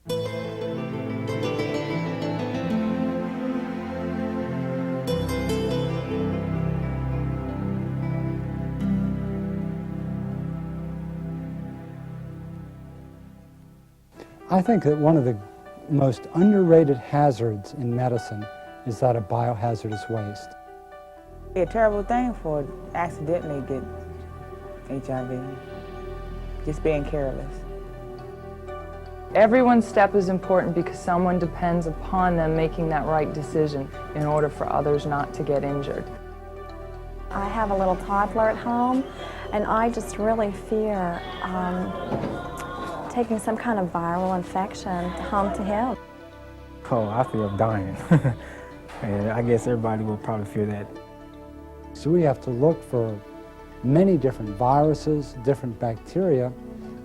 I think that one of the most underrated hazards in medicine is that of biohazardous waste. It's a terrible thing for accidentally get HIV, just being careless. Everyone's step is important because someone depends upon them making that right decision in order for others not to get injured. I have a little toddler at home, and I just really fear taking some kind of viral infection home to him. Oh, I fear of dying. And I guess everybody will probably fear that. So we have to look for many different viruses, different bacteria,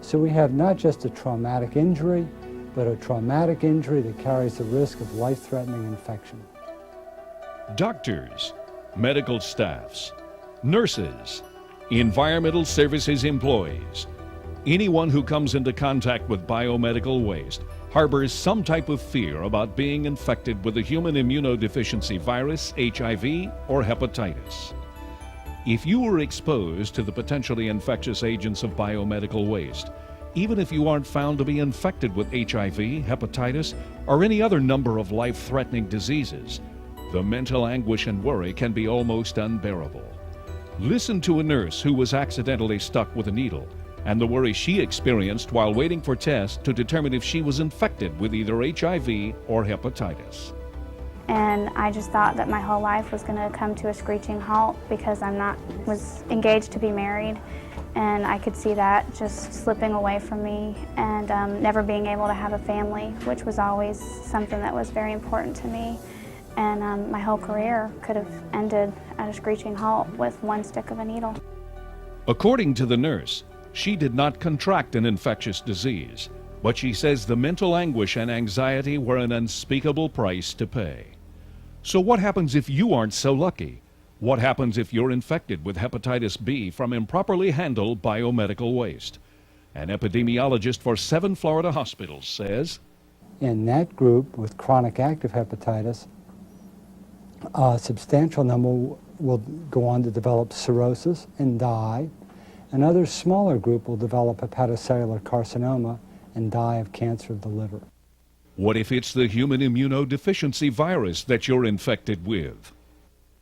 so we have not just a traumatic injury, but a traumatic injury that carries the risk of life-threatening infection. Doctors, medical staffs, nurses, environmental services employees, anyone who comes into contact with biomedical waste harbors some type of fear about being infected with a human immunodeficiency virus, HIV, or hepatitis. If you were exposed to the potentially infectious agents of biomedical waste, even if you aren't found to be infected with HIV, hepatitis, or any other number of life-threatening diseases, the mental anguish and worry can be almost unbearable. Listen to a nurse who was accidentally stuck with a needle and the worry she experienced while waiting for tests to determine if she was infected with either HIV or hepatitis. And I just thought that my whole life was going to come to a screeching halt because was engaged to be married, and I could see that just slipping away from me and never being able to have a family, which was always something that was very important to me. And my whole career could have ended at a screeching halt with one stick of a needle. According to the nurse, she did not contract an infectious disease, but she says the mental anguish and anxiety were an unspeakable price to pay. So what happens if you aren't so lucky? What happens if you're infected with hepatitis B from improperly handled biomedical waste? An epidemiologist for 7 Florida hospitals says, in that group with chronic active hepatitis, a substantial number will go on to develop cirrhosis and die. Another smaller group will develop hepatocellular carcinoma and die of cancer of the liver. What if it's the human immunodeficiency virus that you're infected with?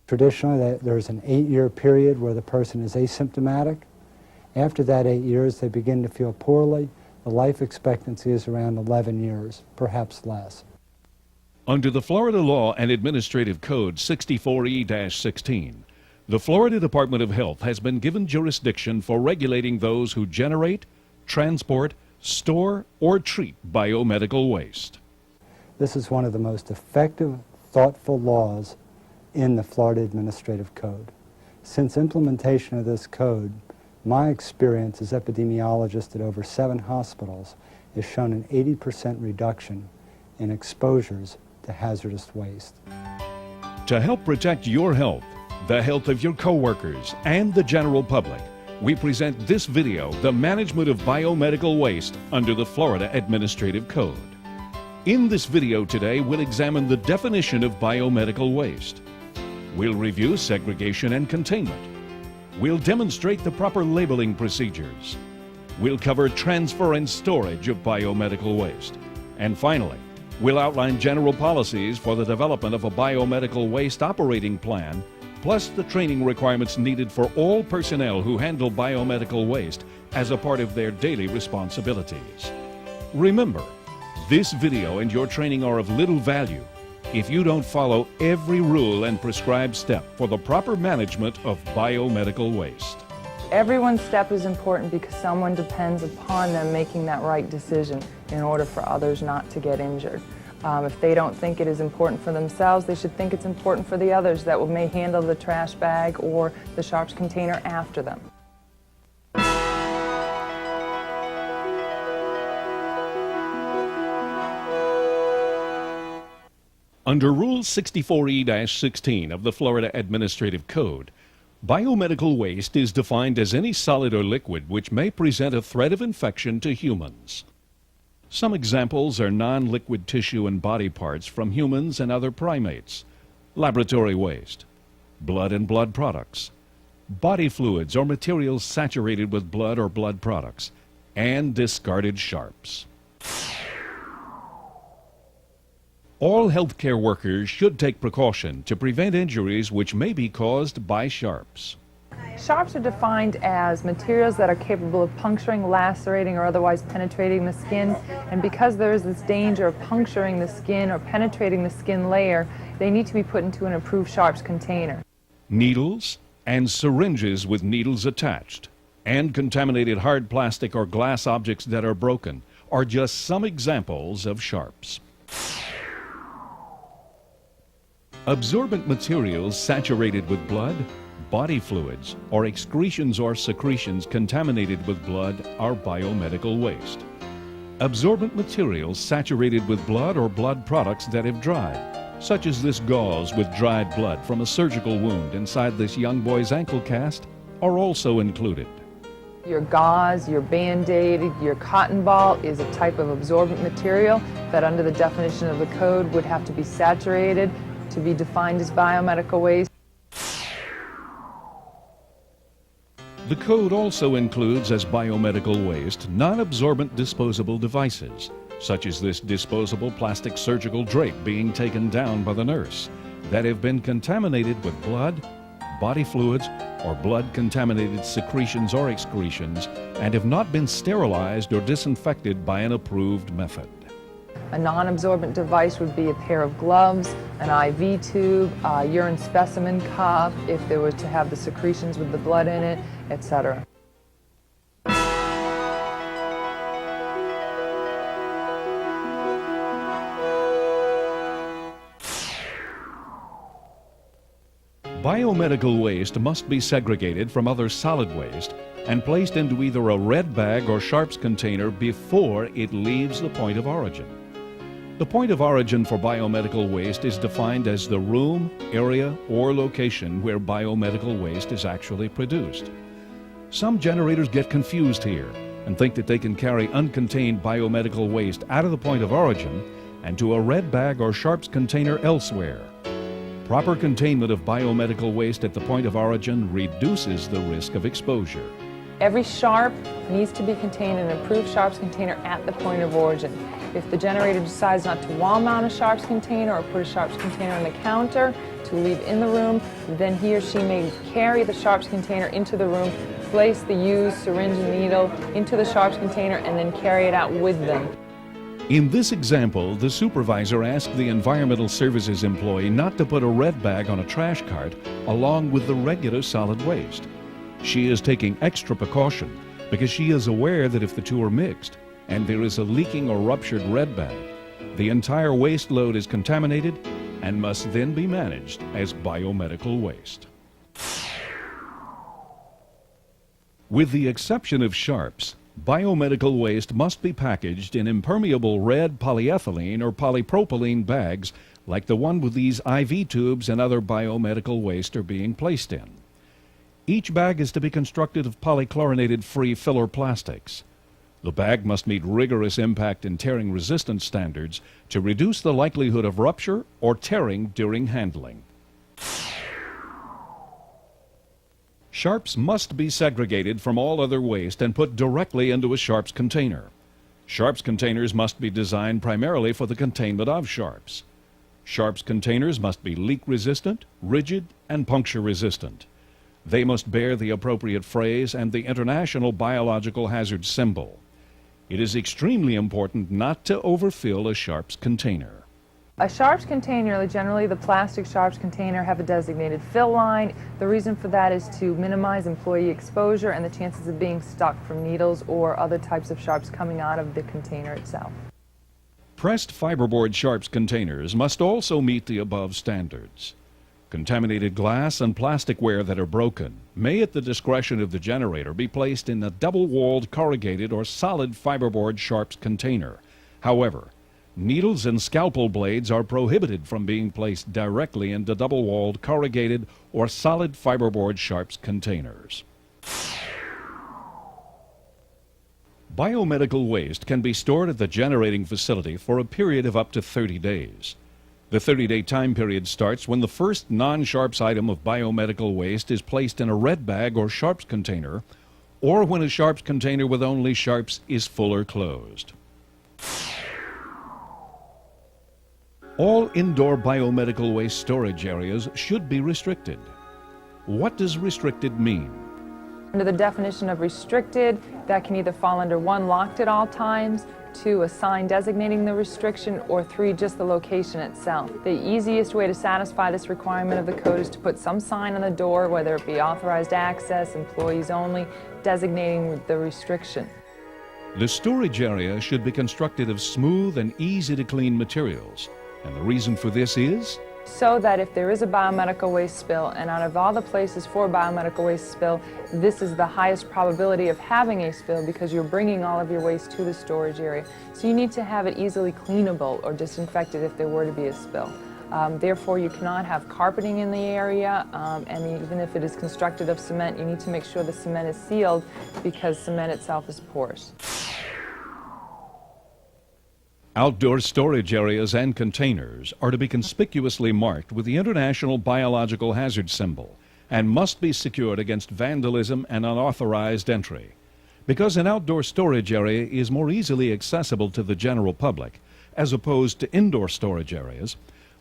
Traditionally, there's an 8-year period where the person is asymptomatic. After that 8 years, they begin to feel poorly. The life expectancy is around 11 years, perhaps less. Under the Florida Law and Administrative Code 64E-16, the Florida Department of Health has been given jurisdiction for regulating those who generate, transport, store, or treat biomedical waste. This is one of the most effective, thoughtful laws in the Florida Administrative Code. Since implementation of this code, my experience as epidemiologist at over 7 hospitals has shown an 80% reduction in exposures to hazardous waste. To help protect your health, the health of your coworkers, and the general public, we present this video, The Management of Biomedical Waste, under the Florida Administrative Code. In this video today, we'll examine the definition of biomedical waste. We'll review segregation and containment. We'll demonstrate the proper labeling procedures. We'll cover transfer and storage of biomedical waste. And finally, we'll outline general policies for the development of a biomedical waste operating plan, plus the training requirements needed for all personnel who handle biomedical waste as a part of their daily responsibilities. Remember, this video and your training are of little value if you don't follow every rule and prescribed step for the proper management of biomedical waste. Everyone's step is important because someone depends upon them making that right decision in order for others not to get injured. If they don't think it is important for themselves, they should think it's important for the others that may handle the trash bag or the sharps container after them. Under Rule 64E-16 of the Florida Administrative Code, biomedical waste is defined as any solid or liquid which may present a threat of infection to humans. Some examples are non-liquid tissue and body parts from humans and other primates, laboratory waste, blood and blood products, body fluids or materials saturated with blood or blood products, and discarded sharps. All healthcare workers should take precaution to prevent injuries which may be caused by sharps. Sharps are defined as materials that are capable of puncturing, lacerating, or otherwise penetrating the skin. And because there is this danger of puncturing the skin or penetrating the skin layer, they need to be put into an approved sharps container. Needles and syringes with needles attached, and contaminated hard plastic or glass objects that are broken are just some examples of sharps. Absorbent materials saturated with blood, body fluids, or excretions or secretions contaminated with blood are biomedical waste. Absorbent materials saturated with blood or blood products that have dried, such as this gauze with dried blood from a surgical wound inside this young boy's ankle cast, are also included. Your gauze, your Band-Aid, your cotton ball is a type of absorbent material that under the definition of the code would have to be saturated to be defined as biomedical waste. The code also includes as biomedical waste non-absorbent disposable devices, such as this disposable plastic surgical drape being taken down by the nurse, that have been contaminated with blood, body fluids, or blood-contaminated secretions or excretions, and have not been sterilized or disinfected by an approved method. A non-absorbent device would be a pair of gloves, an IV tube, a urine specimen cup, if they were to have the secretions with the blood in it, etc. Biomedical waste must be segregated from other solid waste and placed into either a red bag or sharps container before it leaves the point of origin. The point of origin for biomedical waste is defined as the room, area, or location where biomedical waste is actually produced. Some generators get confused here and think that they can carry uncontained biomedical waste out of the point of origin and to a red bag or sharps container elsewhere. Proper containment of biomedical waste at the point of origin reduces the risk of exposure. Every sharp needs to be contained in an approved sharps container at the point of origin. If the generator decides not to wall mount a sharps container or put a sharps container on the counter to leave in the room, then he or she may carry the sharps container into the room, place the used syringe and needle into the sharps container, and then carry it out with them. In this example, the supervisor asked the environmental services employee not to put a red bag on a trash cart along with the regular solid waste. She is taking extra precaution because she is aware that if the two are mixed and there is a leaking or ruptured red bag, the entire waste load is contaminated and must then be managed as biomedical waste. With the exception of sharps, biomedical waste must be packaged in impermeable red polyethylene or polypropylene bags like the one with these IV tubes and other biomedical waste are being placed in. Each bag is to be constructed of polychlorinated-free filler plastics. The bag must meet rigorous impact and tearing resistance standards to reduce the likelihood of rupture or tearing during handling. Sharps must be segregated from all other waste and put directly into a sharps container. Sharps containers must be designed primarily for the containment of sharps. Sharps containers must be leak-resistant, rigid, and puncture-resistant. They must bear the appropriate phrase and the International Biological Hazard symbol. It is extremely important not to overfill a sharps container. A sharps container, generally the plastic sharps container, have a designated fill line. The reason for that is to minimize employee exposure and the chances of being stuck from needles or other types of sharps coming out of the container itself. Pressed fiberboard sharps containers must also meet the above standards. Contaminated glass and plasticware that are broken may, at the discretion of the generator, be placed in a double-walled corrugated or solid fiberboard sharps container. However, needles and scalpel blades are prohibited from being placed directly into double-walled corrugated or solid fiberboard sharps containers. Biomedical waste can be stored at the generating facility for a period of up to 30 days. The 30-day time period starts when the first non-sharps item of biomedical waste is placed in a red bag or sharps container, or when a sharps container with only sharps is full or closed. All indoor biomedical waste storage areas should be restricted. What does restricted mean? Under the definition of restricted, that can either fall under 1, locked at all times, 2, a sign designating the restriction, or 3, just the location itself. The easiest way to satisfy this requirement of the code is to put some sign on the door, whether it be authorized access, employees only, designating the restriction. The storage area should be constructed of smooth and easy to clean materials. And the reason for this is? So that if there is a biomedical waste spill, and out of all the places for biomedical waste spill, this is the highest probability of having a spill because you're bringing all of your waste to the storage area. So you need to have it easily cleanable or disinfected if there were to be a spill. Therefore, you cannot have carpeting in the area, and even if it is constructed of cement, you need to make sure the cement is sealed because cement itself is porous. Outdoor storage areas and containers are to be conspicuously marked with the International Biological Hazard symbol and must be secured against vandalism and unauthorized entry. Because an outdoor storage area is more easily accessible to the general public, as opposed to indoor storage areas,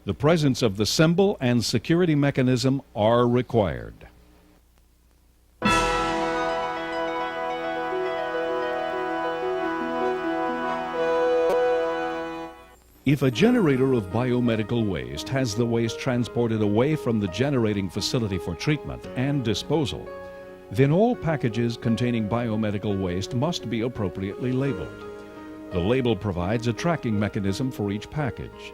the presence of the symbol and security mechanism are required. If a generator of biomedical waste has the waste transported away from the generating facility for treatment and disposal, then all packages containing biomedical waste must be appropriately labeled. The label provides a tracking mechanism for each package.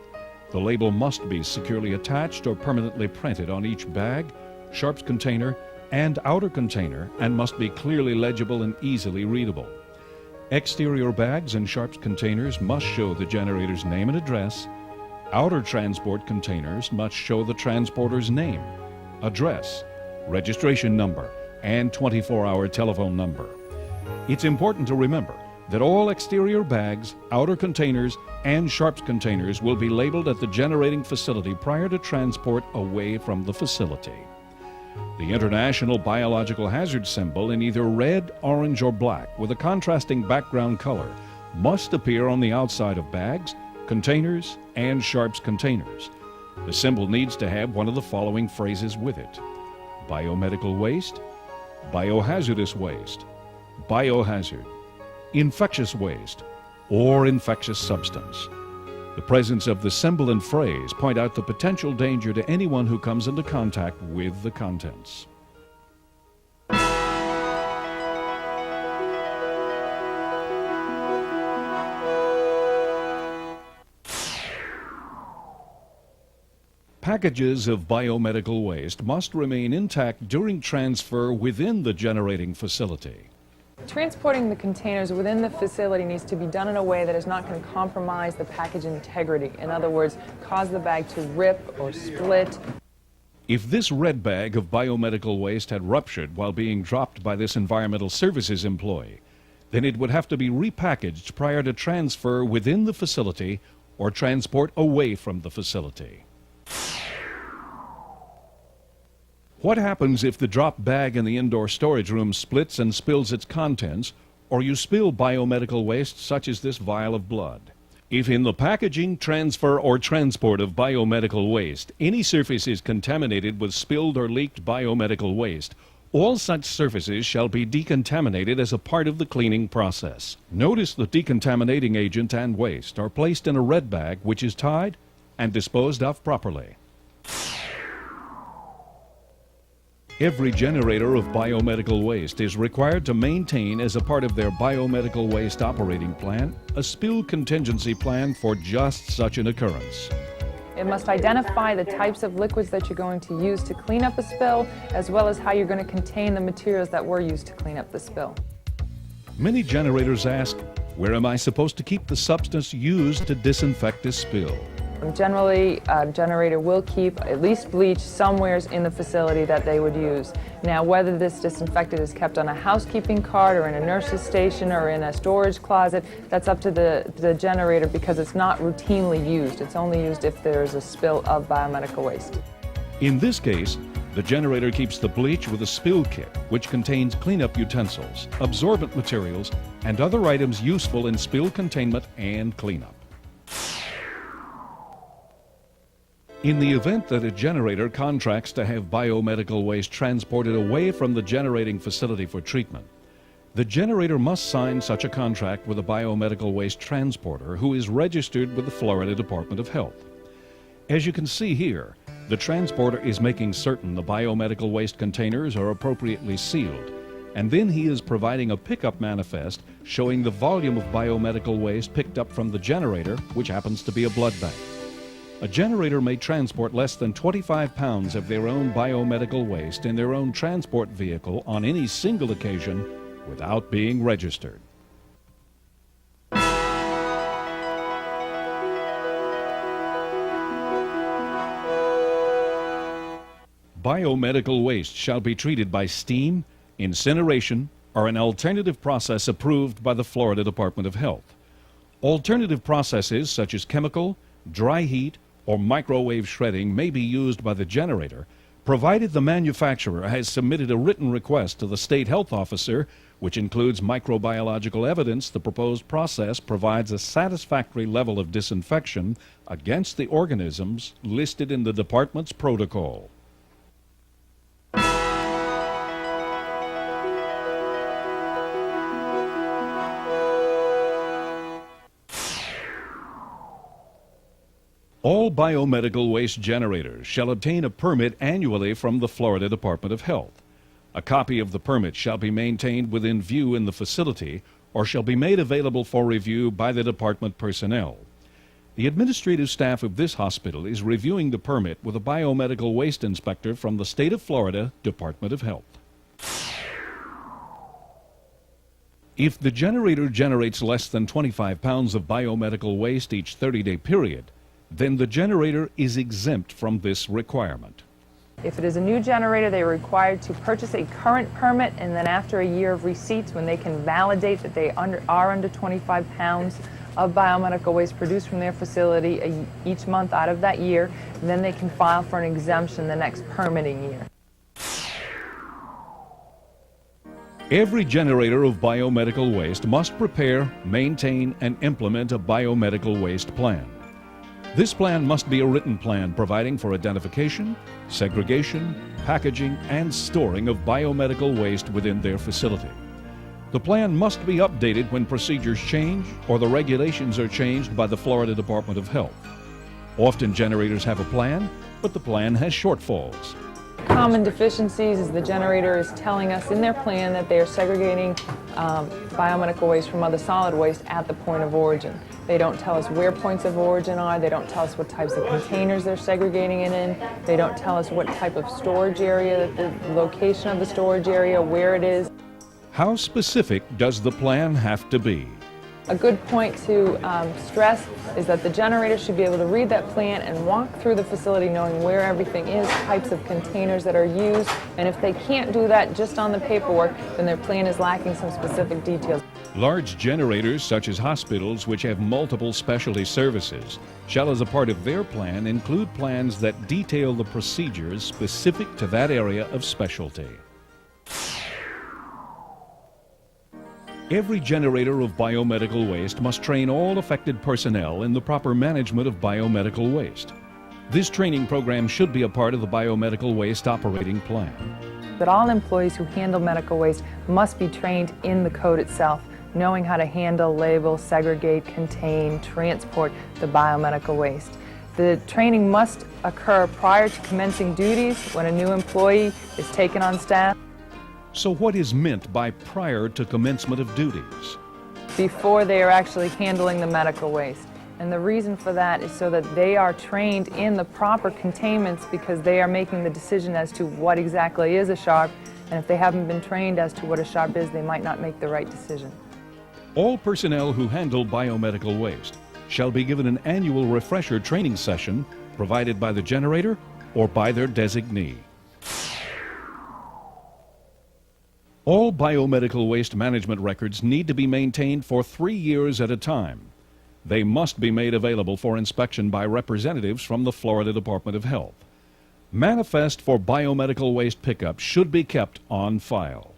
The label must be securely attached or permanently printed on each bag, sharps container, and outer container, and must be clearly legible and easily readable. Exterior bags and sharps containers must show the generator's name and address. Outer transport containers must show the transporter's name, address, registration number, and 24-hour telephone number. It's important to remember that all exterior bags, outer containers, and sharps containers will be labeled at the generating facility prior to transport away from the facility. The International Biological Hazard symbol in either red, orange, or black with a contrasting background color must appear on the outside of bags, containers, and sharps containers. The symbol needs to have one of the following phrases with it: biomedical waste, biohazardous waste, biohazard, infectious waste, or infectious substance. The presence of the symbol and phrase point out the potential danger to anyone who comes into contact with the contents. Packages of biomedical waste must remain intact during transfer within the generating facility. Transporting the containers within the facility needs to be done in a way that is not going to compromise the package integrity. In other words, cause the bag to rip or split. If this red bag of biomedical waste had ruptured while being dropped by this environmental services employee, then it would have to be repackaged prior to transfer within the facility or transport away from the facility. What happens if the dropped bag in the indoor storage room splits and spills its contents, or you spill biomedical waste such as this vial of blood? If in the packaging, transfer, or transport of biomedical waste, any surface is contaminated with spilled or leaked biomedical waste, all such surfaces shall be decontaminated as a part of the cleaning process. Notice the decontaminating agent and waste are placed in a red bag which is tied and disposed of properly. Every generator of biomedical waste is required to maintain as a part of their biomedical waste operating plan a spill contingency plan for just such an occurrence. It must identify the types of liquids that you're going to use to clean up a spill, as well as how you're going to contain the materials that were used to clean up the spill. Many generators ask, where am I supposed to keep the substance used to disinfect this spill? Generally, a generator will keep at least bleach somewhere in the facility that they would use. Now, whether this disinfectant is kept on a housekeeping cart or in a nurse's station or in a storage closet, that's up to the generator because it's not routinely used. It's only used if there is a spill of biomedical waste. In this case, the generator keeps the bleach with a spill kit, which contains cleanup utensils, absorbent materials, and other items useful in spill containment and cleanup. In the event that a generator contracts to have biomedical waste transported away from the generating facility for treatment, the generator must sign such a contract with a biomedical waste transporter who is registered with the Florida Department of Health. As you can see here, the transporter is making certain the biomedical waste containers are appropriately sealed, and then he is providing a pickup manifest showing the volume of biomedical waste picked up from the generator, which happens to be a blood bank. A generator may transport less than 25 pounds of their own biomedical waste in their own transport vehicle on any single occasion without being registered. Biomedical waste shall be treated by steam, incineration, or an alternative process approved by the Florida Department of Health. Alternative processes such as chemical, dry heat, or microwave shredding may be used by the generator, provided the manufacturer has submitted a written request to the state health officer, which includes microbiological evidence the proposed process provides a satisfactory level of disinfection against the organisms listed in the department's protocol. All biomedical waste generators shall obtain a permit annually from the Florida Department of Health. A copy of the permit shall be maintained within view in the facility or shall be made available for review by the department personnel. The administrative staff of this hospital is reviewing the permit with a biomedical waste inspector from the state of Florida Department of Health. If the generator generates less than 25 pounds of biomedical waste each 30-day period, then the generator is exempt from this requirement. If it is a new generator, they are required to purchase a current permit, and then after a year of receipts, when they can validate that they are under 25 pounds of biomedical waste produced from their facility each month out of that year, then they can file for an exemption the next permitting year. Every generator of biomedical waste must prepare, maintain, and implement a biomedical waste plan. This plan must be a written plan providing for identification, segregation, packaging, and storing of biomedical waste within their facility. The plan must be updated when procedures change or the regulations are changed by the Florida Department of Health. Often generators have a plan, but the plan has shortfalls. Common deficiencies is the generator is telling us in their plan that they are segregating biomedical waste from other solid waste at the point of origin. They don't tell us where points of origin are. They don't tell us what types of containers they're segregating it in. They don't tell us what type of storage area, the location of the storage area, where it is. How specific does the plan have to be? A good point to stress is that the generator should be able to read that plan and walk through the facility knowing where everything is, types of containers that are used, and if they can't do that just on the paperwork, then their plan is lacking some specific details. Large generators, such as hospitals which have multiple specialty services, shall as a part of their plan include plans that detail the procedures specific to that area of specialty. Every generator of biomedical waste must train all affected personnel in the proper management of biomedical waste. This training program should be a part of the biomedical waste operating plan. That all employees who handle medical waste must be trained in the code itself, knowing how to handle, label, segregate, contain, transport the biomedical waste. The training must occur prior to commencing duties when a new employee is taken on staff. So what is meant by prior to commencement of duties? Before they are actually handling the medical waste. And the reason for that is so that they are trained in the proper containments because they are making the decision as to what exactly is a sharp, and if they haven't been trained as to what a sharp is, they might not make the right decision. All personnel who handle biomedical waste shall be given an annual refresher training session provided by the generator or by their designee. All biomedical waste management records need to be maintained for 3 years at a time. They must be made available for inspection by representatives from the Florida Department of Health. Manifest for biomedical waste pickup should be kept on file.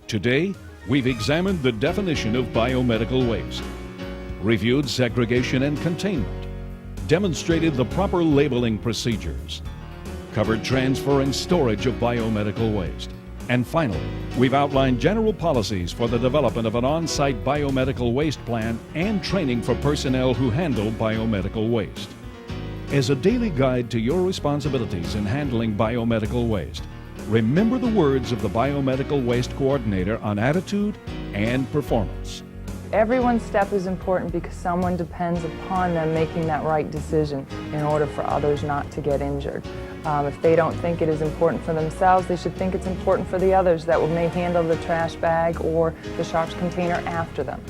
Today, we've examined the definition of biomedical waste, reviewed segregation and containment, demonstrated the proper labeling procedures, covered transfer and storage of biomedical waste, and finally, we've outlined general policies for the development of an on-site biomedical waste plan and training for personnel who handle biomedical waste. As a daily guide to your responsibilities in handling biomedical waste, remember the words of the Biomedical Waste Coordinator on attitude and performance. Everyone's step is important because someone depends upon them making that right decision in order for others not to get injured. If they don't think it is important for themselves, they should think it's important for the others that may handle the trash bag or the sharps container after them.